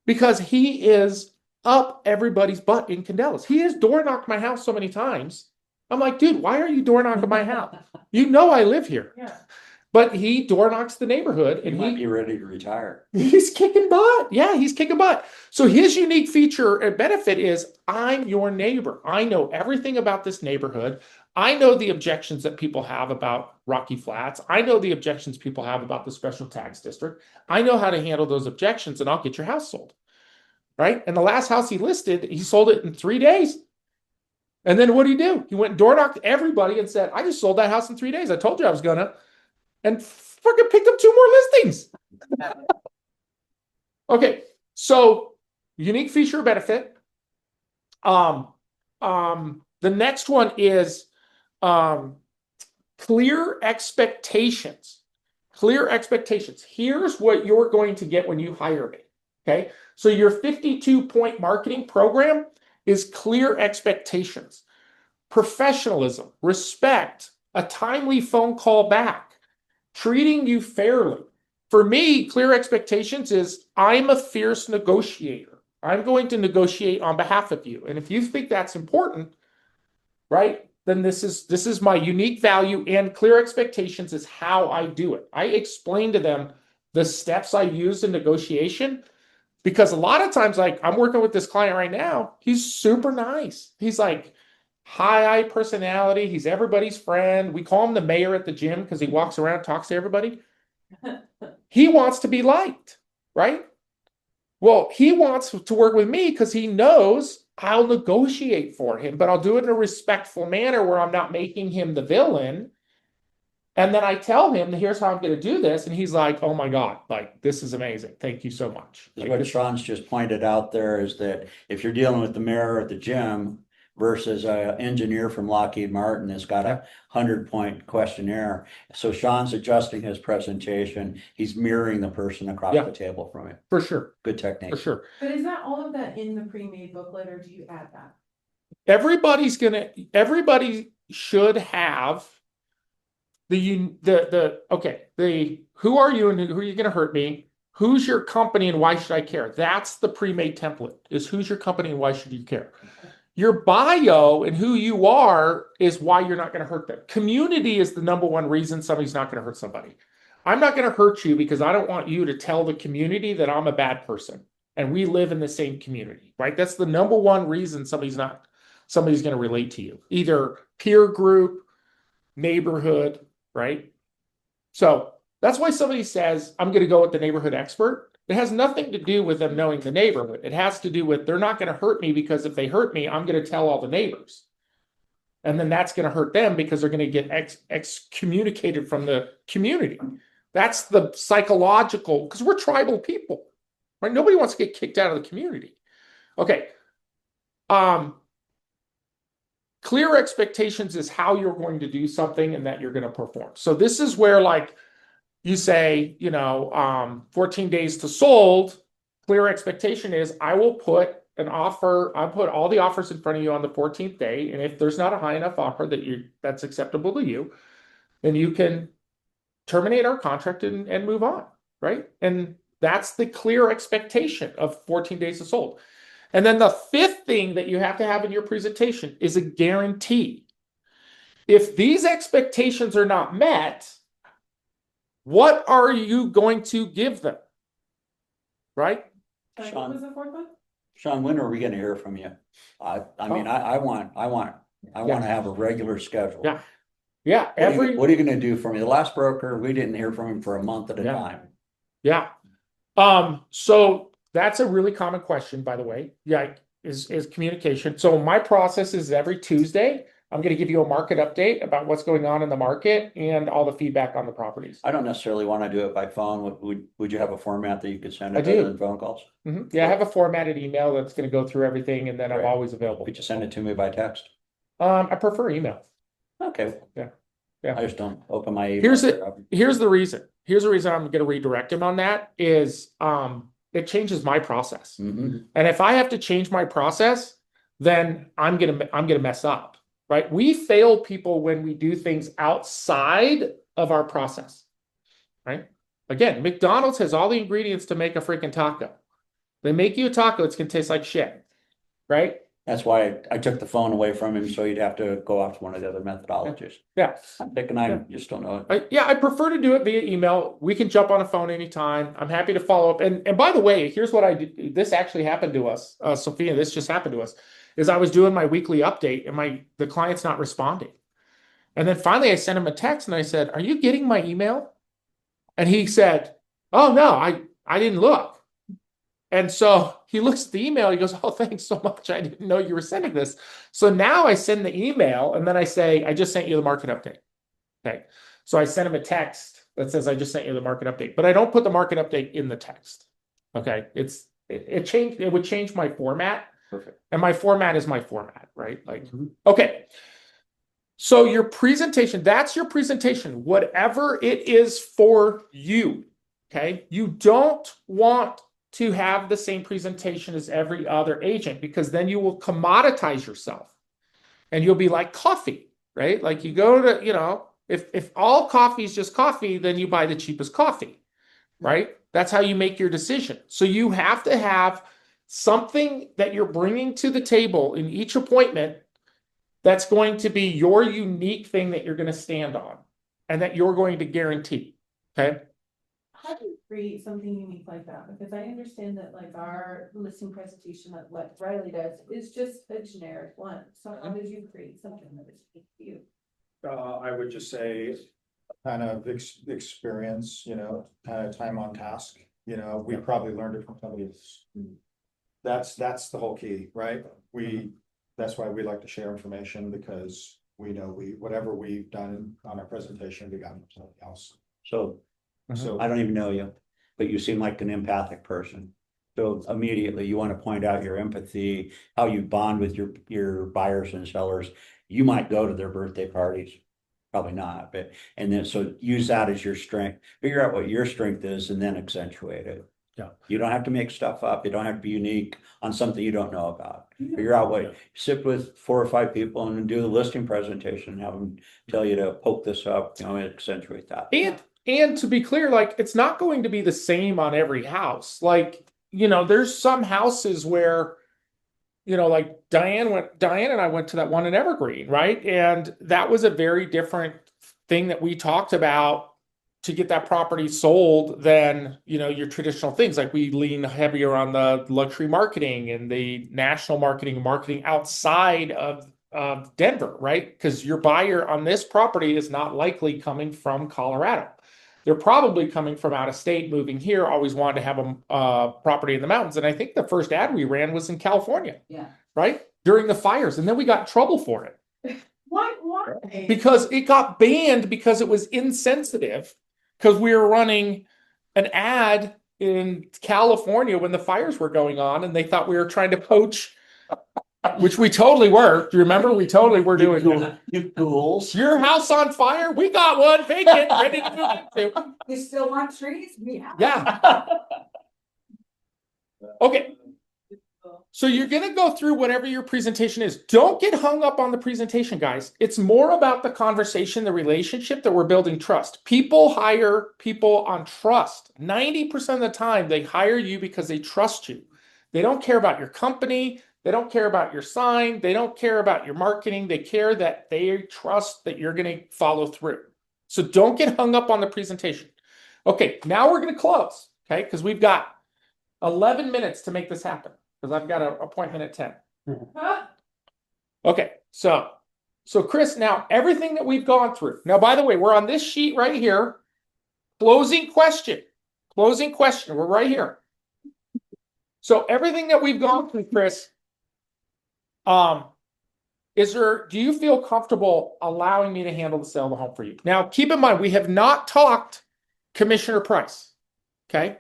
because he is up everybody's butt in Candelas. He has door knocked my house so many times. I'm like, dude, why are you door knocking my house? You know I live here. Yeah. but he door knocks the neighborhood He and might be ready to retire. he's kicking butt. Yeah, he's kicking butt. So his unique feature and benefit is I'm your neighbor. I know everything about this neighborhood. I know the objections that people have about Rocky Flats. I know the objections people have about the special tax district. I know how to handle those objections, and I'll get your house sold. Right? And the last house he listed, he sold it in 3 days. And then what did he do? He went and door knocked everybody and said, I just sold that house in 3 days. I told you I was gonna. And freaking picked up 2 more listings. Okay, so unique feature benefit. The next one is clear expectations. Clear expectations. Here's what you're going to get when you hire me. Okay, so your 52-point marketing program is clear expectations, professionalism, respect, a timely phone call back, treating you fairly. For me, clear expectations is I'm a fierce negotiator. I'm going to negotiate on behalf of you. And if you think that's important, right, then this is my unique value, and clear expectations is how I do it. I explain to them the steps I use in negotiation, because a lot of times, like I'm working with this client right now, he's super nice. He's like high personality. He's everybody's friend. We call him the mayor at the gym because he walks around, talks to everybody. He wants to be liked, right? Well, he wants to work with me because he knows I'll negotiate for him, but I'll do it in a respectful manner where I'm not making him the villain. And then I tell him, here's how I'm going to do this. And he's like, oh my God, like, this is amazing. Thank you so much. Like, What Sean's just pointed out there is that if you're dealing with the mayor at the gym versus an engineer from Lockheed Martin that's got a 100-point questionnaire. So Sean's adjusting his presentation. He's mirroring the person across Yeah. the table from him. For sure. Good technique. For sure. But is that all of that in the pre-made booklet, or do you add that? Everybody should have the who are you and who are you going to hurt me? Who's your company and why should I care? That's the pre-made template, is who's your company and why should you care? Your bio and who you are is why you're not going to hurt them. Community is the number one reason somebody's not going to hurt somebody. I'm not going to hurt you because I don't want you to tell the community that I'm a bad person and we live in the same community, right? That's the number one reason somebody's going to relate to you. Either peer group, neighborhood, right? So that's why somebody says, I'm going to go with the neighborhood expert. It has nothing to do with them knowing the neighborhood. It has to do with they're not going to hurt me, because if they hurt me, I'm going to tell all the neighbors. And then that's going to hurt them because they're going to get excommunicated from the community. That's the psychological, because we're tribal people, right? Nobody wants to get kicked out of the community. Okay. Clear expectations is how you're going to do something and that you're going to perform. So this is where, like, you say, 14 days to sold. Clear expectation is I will put an offer, I'll put all the offers in front of you on the 14th day. And if there's not a high enough offer that's acceptable to you, then you can terminate our contract and move on, right? And that's the clear expectation of 14 days to sold. And then the fifth thing that you have to have in your presentation is a guarantee. If these expectations are not met, what are you going to give them? Right? Sorry, Sean. what was the fourth one? Sean, when are we going to hear from you? I want to have a regular schedule. Yeah. Yeah. What are you going to do for me? The last broker, we didn't hear from him for a month at a time. Yeah. So that's a really common question, by the way. Yeah, is communication. So my process is every Tuesday, I'm going to give you a market update about what's going on in the market and all the feedback on the properties. I don't necessarily want to do it by phone. Would you have a format that you could send I it do. other than phone calls? Mm-hmm. Yeah, I have a formatted email that's going to go through everything, and then I'm Right. always available. Could you send it to me by text? I prefer email. Okay. Yeah. Yeah. I just don't open my email. Here's the reason. Here's the reason I'm going to redirect him on that is it changes my process. Mm-hmm. And if I have to change my process, then I'm gonna mess up, right? We fail people when we do things outside of our process, right? Again, McDonald's has all the ingredients to make a freaking taco. They make you a taco, it's gonna taste like shit, right? That's why I took the phone away from him, so you'd have to go off to one of the other methodologies. Yeah. I'm thinking I Yeah. just don't know it. I prefer to do it via email. We can jump on a phone anytime. I'm happy to follow up. And by the way, here's what I did. This actually happened to us, Sophia. This just happened to us. Is I was doing my weekly update and the client's not responding. And then finally I sent him a text and I said, "Are you getting my email?" And he said, "Oh no, I didn't look." And so he looks at the email. He goes, "Oh, thanks so much. I didn't know you were sending this." So now I send the email and then I say, "I just sent you the market update." Okay. So I sent him a text that says, "I just sent you the market update," but I don't put the market update in the text. Okay. It changed. It would change my format. Perfect. And my format is my format, right? Like, okay. So your presentation, that's your presentation, whatever it is for you. Okay. You don't want to have the same presentation as every other agent because then you will commoditize yourself and you'll be like coffee, right? Like you go to, if all coffee is just coffee, then you buy the cheapest coffee, right? That's how you make your decision. So you have to have something that you're bringing to the table in each appointment that's going to be your unique thing that you're going to stand on and that you're going to guarantee. Okay. How do you create something unique like that? Because I understand that like our listing presentation, like what Riley does, is just a generic one. So how did you create something that is unique to you? I would just say kind of experience, kind of time on task, we probably learned it from somebody else. That's the whole key, right? That's why we like to share information because we know whatever we've done on our presentation, we got from somebody else. So So I don't even know you, but you seem like an empathic person. So immediately you want to point out your empathy, how you bond with your buyers and sellers. You might go to their birthday parties, probably not, but, and then, so use that as your strength, figure out what your strength is and then accentuate it. Yeah. You don't have to make stuff up. You don't have to be unique on something you don't know about. Figure out Yeah. sit with 4 or 5 people and do the listing presentation and have them tell you to poke this up, accentuate that. And to be clear, like it's not going to be the same on every house. Like, there's some houses where, like Diane and I went to that one in Evergreen, right? And that was a very different thing that we talked about to get that property sold than, your traditional things. Like we lean heavier on the luxury marketing and the national marketing outside of Denver, right? Because your buyer on this property is not likely coming from Colorado. They're probably coming from out of state, moving here, always wanted to have a property in the mountains. And I think the first ad we ran was in California. Yeah. Right? During the fires. And then we got in trouble for it. Why? Because it got banned because it was insensitive. Because we were running an ad in California when the fires were going on and they thought we were trying to poach, which we totally were. Do you remember? We totally were doing You ghouls. your house on fire. We got one vacant, ready to move into. You still want trees? We have. Yeah. Okay. So you're going to go through whatever your presentation is. Don't get hung up on the presentation, guys. It's more about the conversation, the relationship that we're building trust. People hire people on trust. 90% of the time, they hire you because they trust you. They don't care about your company. They don't care about your sign. They don't care about your marketing. They care that they trust that you're going to follow through. So don't get hung up on the presentation. Okay, now we're going to close, okay? Because we've got 11 minutes to make this happen. Because I've got an appointment at 10. Okay, so Chris, now everything that we've gone through. Now, by the way, we're on this sheet right here. Closing question. We're right here. So everything that we've gone through, Chris, do you feel comfortable allowing me to handle the sale of the home for you? Now, keep in mind, we have not talked commissioner price. Okay.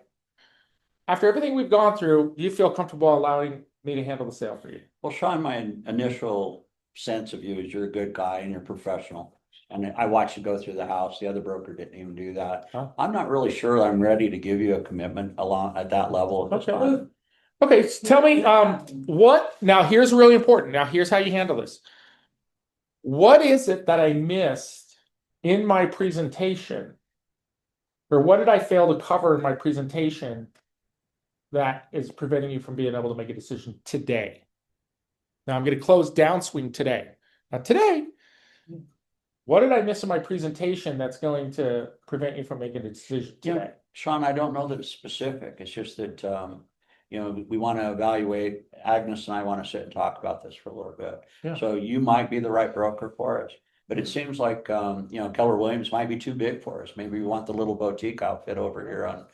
After everything we've gone through, do you feel comfortable allowing me to handle the sale for you? Well, Sean, my initial sense of you is you're a good guy and you're professional. And I watched you go through the house. The other broker didn't even do that. Huh? I'm not really sure I'm ready to give you a commitment along at that level at this time. Okay, so tell me, now here's really important. Now here's how you handle this. What is it that I missed in my presentation? Or what did I fail to cover in my presentation that is preventing you from being able to make a decision today? Now I'm going to close downswing today. Now today, what did I miss in my presentation that's going to prevent you from making a decision Yeah, today? Sean, I don't know that it's specific. It's just that, we want to evaluate, Agnes and I want to sit and talk about this for a little bit. Yeah. So you might be the right broker for us, but it seems like, Keller Williams might be too big for us. Maybe we want the little boutique outfit over here on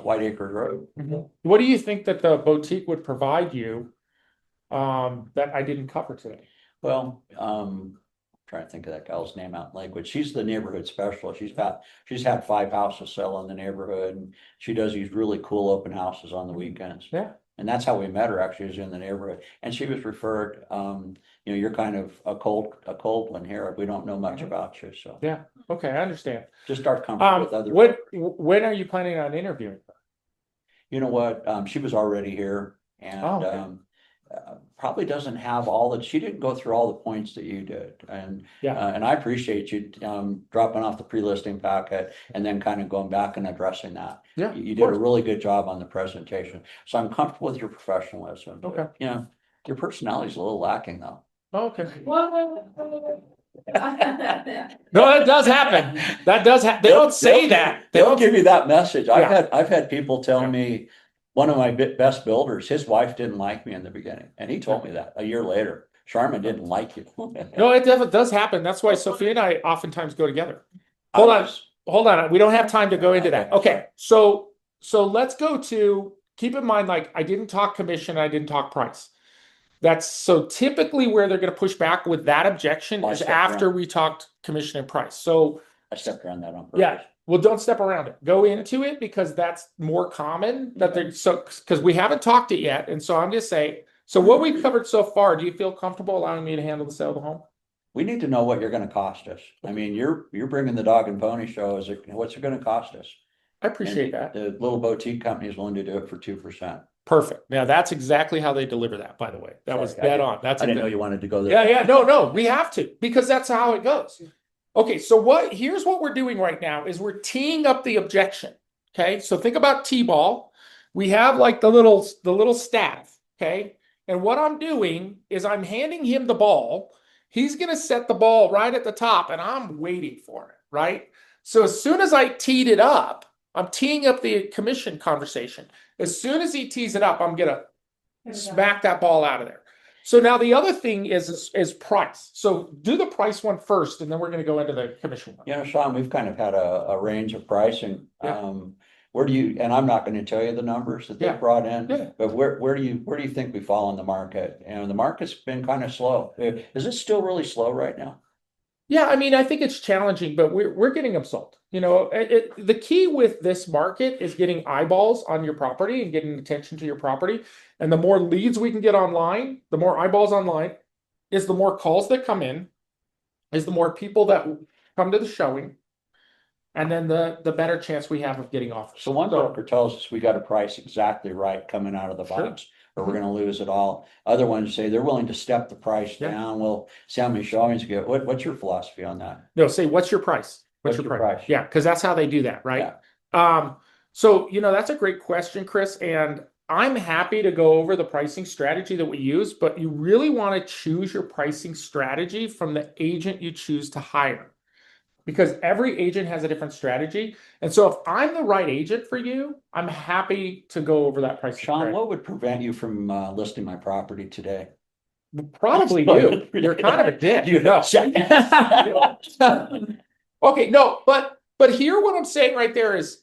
White Acre Road. What do you think that the boutique would provide you that I didn't cover today? Well, trying to think of that gal's name out in Lakewood. She's the neighborhood specialist. She's had 5 houses sell in the neighborhood, and she does these really cool open houses on the weekends. Yeah. And that's how we met her, actually, was in the neighborhood. And she was referred, you're kind of a cold one here. We don't know much about you, so Yeah. Okay, I understand. just start comfortable with other. When are you planning on interviewing her? You know what? She was already here and, Oh, okay. probably doesn't have she didn't go through all the points that you did. And, Yeah. and I appreciate you, dropping off the pre-listing packet and then kind of going back and addressing that. Yeah. You of did a course. really good job on the presentation. So I'm comfortable with your professionalism. but, Okay. Your personality is a little lacking though. Oh, okay. Well, No, that does happen. That does happen. They don't say that. They They'll don't give you that message. Yeah. I've had people tell Yeah. me, one of my best builders, his wife didn't like me in the beginning, and he told me that a year later. Sharman didn't like you. No, it definitely does happen. That's why Sophia and I oftentimes go together. Hold on. We don't have time to go into that. Okay. So let's go to, keep in mind, like I didn't talk commission, I didn't talk price. That's so typically where they're going to push back with that objection I is stepped after around. we talked commission and price. So I stepped around that on purpose. yeah, well, don't step around it. Go into it because that's more common that they're because we haven't talked it yet. And so I'm just saying, so what we've covered so far, do you feel comfortable allowing me to handle the sale of the home? We need to know what you're gonna cost us. I mean, you're bringing the dog and pony show. What's it gonna cost us? I appreciate that. The little boutique company is willing to do it for 2%. Perfect. Now that's exactly how they deliver that, by the way. That was Sorry, dead on. That's I didn't know exactly- you wanted to go there. Yeah, no, we have to because that's how it goes. Okay, so here's what we're doing right now is we're teeing up the objection. Okay, so think about T-ball. We have like the little staff. Okay, and what I'm doing is I'm handing him the ball. He's gonna set the ball right at the top, and I'm waiting for it. Right. So as soon as I teed it up, I'm teeing up the commission conversation. As soon as he tees it up, I'm gonna smack that ball out of there. So now the other thing is price. So do the price one first, and then we're going to go into the commission one. Sean, we've kind of had a range of pricing. Yeah. Where do you, and I'm not going to tell you the numbers that they Yeah. brought in, Yeah. but where do you think we fall in the market? And the market's been kind of slow. Is it still really slow right now? Yeah, I mean, I think it's challenging, but we're getting them sold. The key with this market is getting eyeballs on your property and getting attention to your property. And the more leads we can get online, the more eyeballs online, is the more calls that come in, is the more people that come to the showing, and then the better chance we have of getting offers. So one broker tells us we got a price exactly right coming out of the Sure. box, or we're gonna lose it all. Other ones say they're willing to step the price Yeah. down. We'll see how many showings you get. What's your philosophy on that? No, say, what's your price? What's your price? Yeah, because that's how they do that, right? So that's a great question, Chris, and I'm happy to go over the pricing strategy that we use, but you really want to choose your pricing strategy from the agent you choose to hire. Because every agent has a different strategy. And so if I'm the right agent for you, I'm happy to go over that pricing Sean, strategy. what would prevent you from listing my property today? Probably you. You're kind of a dick. You know. know. Okay, no, but here what I'm saying right there is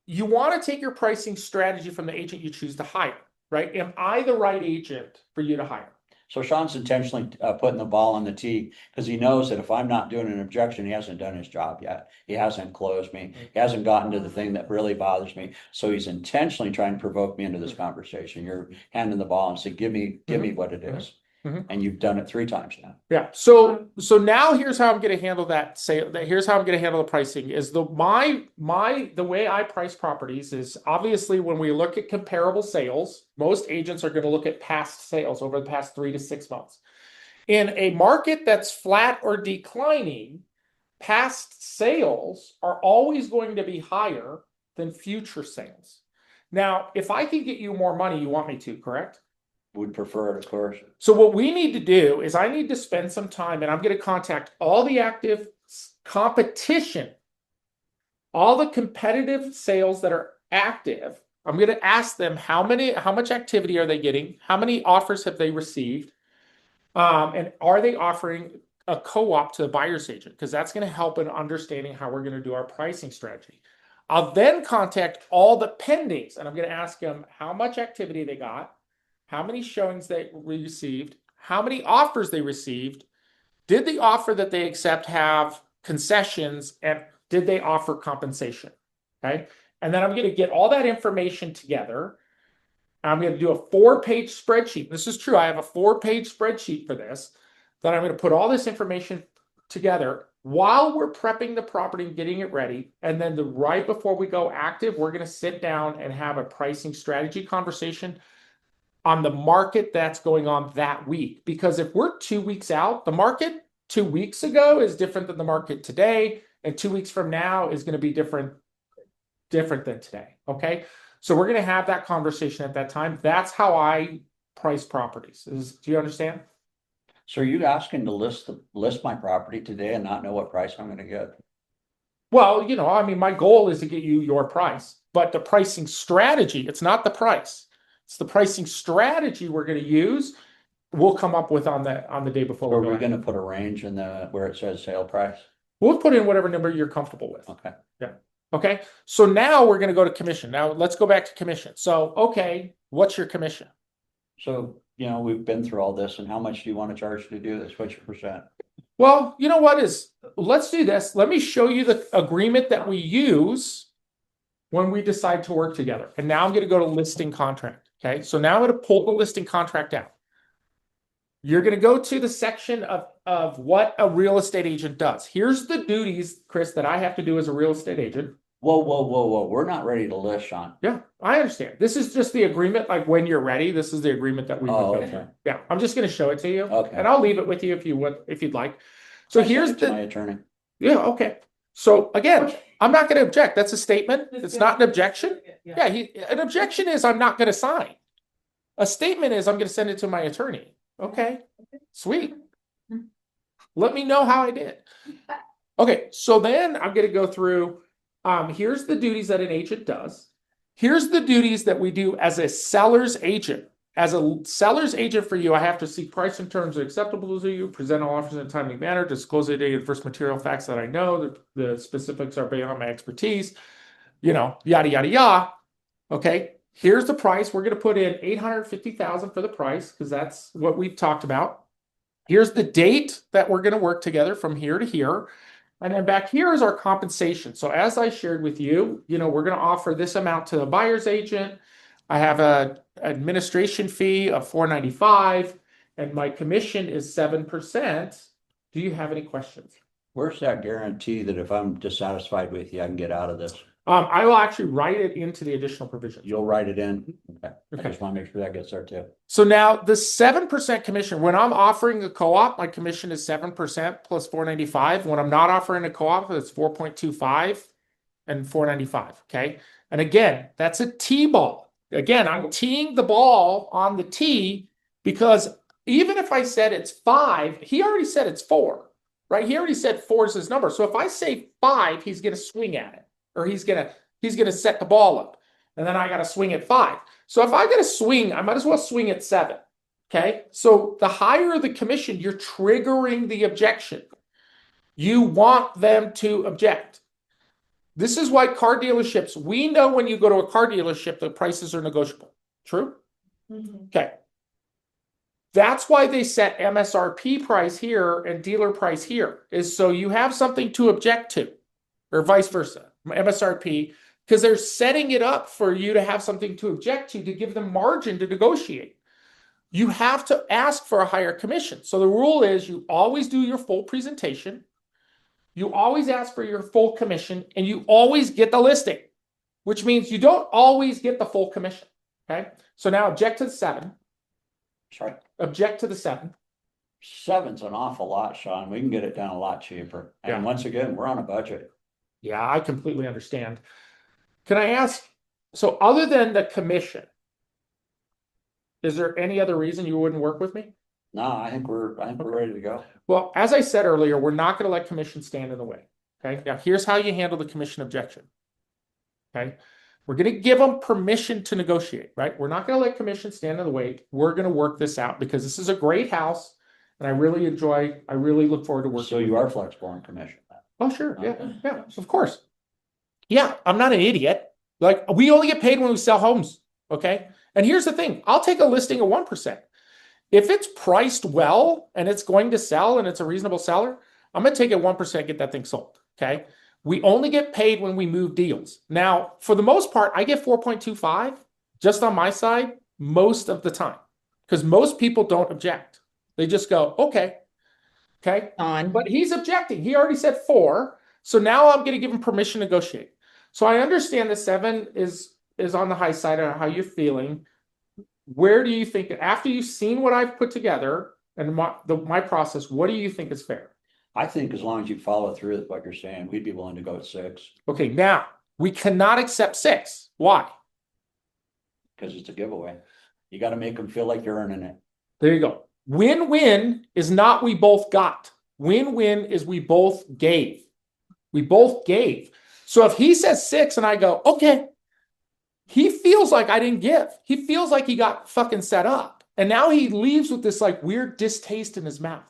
you want to take your pricing strategy from the agent you choose to hire, right? Am I the right agent for you to hire? So Sean's intentionally putting the ball on the tee because he knows that if I'm not doing an objection, he hasn't done his job yet. He hasn't closed me. He hasn't gotten to the thing that really bothers me. So he's intentionally trying to provoke me into this conversation. You're handing the ball and say, give me what it is. Mhm. And you've done it 3 times now. Yeah. So now here's how I'm going to handle that. Here's how I'm going to handle the pricing is the way I price properties is obviously when we look at comparable sales, most agents are going to look at past sales over the past 3 to 6 months. In a market that's flat or declining, past sales are always going to be higher than future sales. Now, if I can get you more money, you want me to, correct? would prefer it, of course. So what we need to do is I need to spend some time and I'm going to contact all the active competition, all the competitive sales that are active. I'm going to ask them how much activity are they getting? How many offers have they received? And are they offering a co-op to the buyer's agent? Because that's going to help in understanding how we're going to do our pricing strategy. I'll then contact all the pendings and I'm going to ask them how much activity they got, how many showings they received, how many offers they received, did the offer that they accept have concessions, and did they offer compensation? Okay. And then I'm going to get all that information together. I'm going to do a 4-page spreadsheet. This is true. I have a 4-page spreadsheet for this. Then I'm going to put all this information together while we're prepping the property and getting it ready. And then right before we go active, we're going to sit down and have a pricing strategy conversation on the market that's going on that week. Because if we're 2 weeks out, the market 2 weeks ago is different than the market today. And 2 weeks from now is going to be different than today. Okay. So we're going to have that conversation at that time. That's how I price properties. Do you understand? So are you asking to list my property today and not know what price I'm gonna get? Well, I mean, my goal is to get you your price, but the pricing strategy, it's not the price. It's the pricing strategy we're going to use. We'll come up with on the day before. Or are we we go gonna out. put a range in where it says sale price? We'll put in whatever number you're comfortable with. Okay. Okay. So now we're going to go to commission. Now let's go back to commission. So, okay, what's your commission? So, we've been through all this, and how much do you want to charge to do this? What's your percent? Well, you know what let's do this. Let me show you the agreement that we use when we decide to work together. And now I'm going to go to listing contract. Okay. So now I'm going to pull the listing contract out. You're going to go to the section of what a real estate agent does. Here's the duties, Chris, that I have to do as a real estate agent. Whoa. We're not ready to list, Sean. Yeah, I understand. This is just the agreement. Like when you're ready, this is the agreement that we would go okay. through. Yeah, I'm just going to show it to you. Okay. And I'll leave it with you if you'd like. So I sent here's it to my attorney. yeah, okay. So again, I'm not going to object. That's a statement. It's not an objection. Yeah, an objection is I'm not going to sign. A statement is I'm going to send it to my attorney. Okay, sweet. Let me know how I did. Okay, so then I'm going to go through. Here's the duties that an agent does. Here's the duties that we do as a seller's agent. As a seller's agent for you, I have to seek price and terms acceptable to you, present all offers in a timely manner, disclose the date and first material facts that I know, the specifics are beyond my expertise, yada, yada, yada. Okay, here's the price. We're going to put in $850,000 for the price because that's what we've talked about. Here's the date that we're going to work together from here to here. And then back here is our compensation. So as I shared with you, we're going to offer this amount to the buyer's agent. I have an administration fee of $495 and my commission is 7%. Do you have any questions? Where's that guarantee that if I'm dissatisfied with you, I can get out of this? I will actually write it into the additional provisions. You'll write it in? Okay. I Okay. just want to make sure that gets there too. So now the 7% commission, when I'm offering a co-op, my commission is 7% plus $495. When I'm not offering a co-op, it's 4.25 and $495. Okay. And again, that's a T-ball. Again, I'm teeing the ball on the tee because even if I said it's 5, he already said it's 4, right? He already said 4 is his number. So if I say 5, he's going to swing at it. Or he's gonna set the ball up, and then I got to swing at 5. So if I got to swing, I might as well swing at 7. Okay. So the higher the commission, you're triggering the objection. You want them to object. This is why car dealerships. We know when you go to a car dealership, the prices are negotiable. True. Okay. That's why they set MSRP price here and dealer price here. Is so you have something to object to, or vice versa. MSRP, because they're setting it up for you to have something to object to give them margin to negotiate. You have to ask for a higher commission. So the rule is you always do your full presentation, you always ask for your full commission, and you always get the listing, which means you don't always get the full commission. Okay. So now object to the 7. Sorry. Object to the 7. 7's an awful lot, Sean. We can get it done a lot cheaper. And Yeah. once again, we're on a budget. Yeah, I completely understand. Can I ask, so other than the commission, Is there any other reason you wouldn't work with me? No, I think we're ready to go. Well, as I said earlier, we're not going to let commission stand in the way. Okay. Now, here's how you handle the commission objection. Okay. We're going to give them permission to negotiate, right? We're not going to let commission stand in the way. We're going to work this out because this is a great house and I really look forward to working. So you are flexible on commission. Oh, sure. Yeah. Yeah. Of course. Yeah. I'm not an idiot. Like we only get paid when we sell homes. Okay. And here's the thing. I'll take a listing of 1%. If it's priced well and it's going to sell and it's a reasonable seller, I'm going to take it 1%, get that thing sold. Okay. We only get paid when we move deals. Now, for the most part, I get 4.25 just on my side most of the time because most people don't object. They just go, okay. Okay. On. But he's objecting. He already said 4. So now I'm going to give him permission to negotiate. So I understand the 7 is on the high side of how you're feeling. Where do you think, after you've seen what I've put together and my process, what do you think is fair? I think as long as you follow through with what you're saying, we'd be willing to go at 6 Okay, now we cannot accept 6. Why? because it's a giveaway. You got to make them feel like you're earning it. There you go. Win-win is not we both got. Win-win is we both gave. We both gave. So if he says 6 and I go, okay, he feels like I didn't give. He feels like he got fucking set up. And now he leaves with this like weird distaste in his mouth.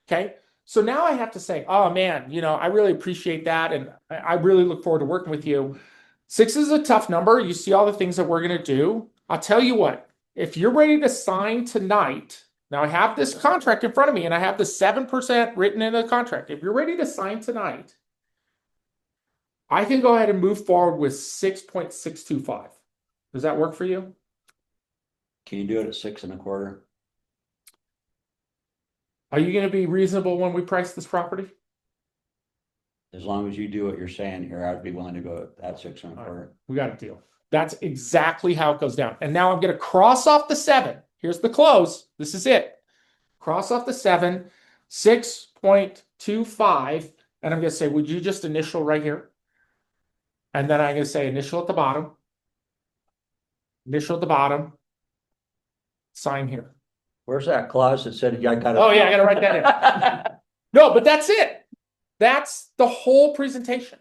Okay. So now I have to say, oh man, I really appreciate that. And I really look forward to working with you. 6 is a tough number. You see all the things that we're going to do. I'll tell you what, if you're ready to sign tonight, now I have this contract in front of me and I have the 7% written in the contract. If you're ready to sign tonight, I can go ahead and move forward with 6.625. Does that work for you? Can you do it at 6.25? Are you going to be reasonable when we price this property? As long as you do what you're saying here, I'd be willing to go at 6.25. We got a deal. That's exactly how it goes down. And now I'm going to cross off the 7. Here's the close. This is it. Cross off the 7, 6.25. And I'm going to say, would you just initial right here? And then I'm going to say initial at the bottom. Initial at the bottom. Sign here. Where's that clause that said I got to? Oh, yeah, I got to write that in. No, but that's it. That's the whole presentation.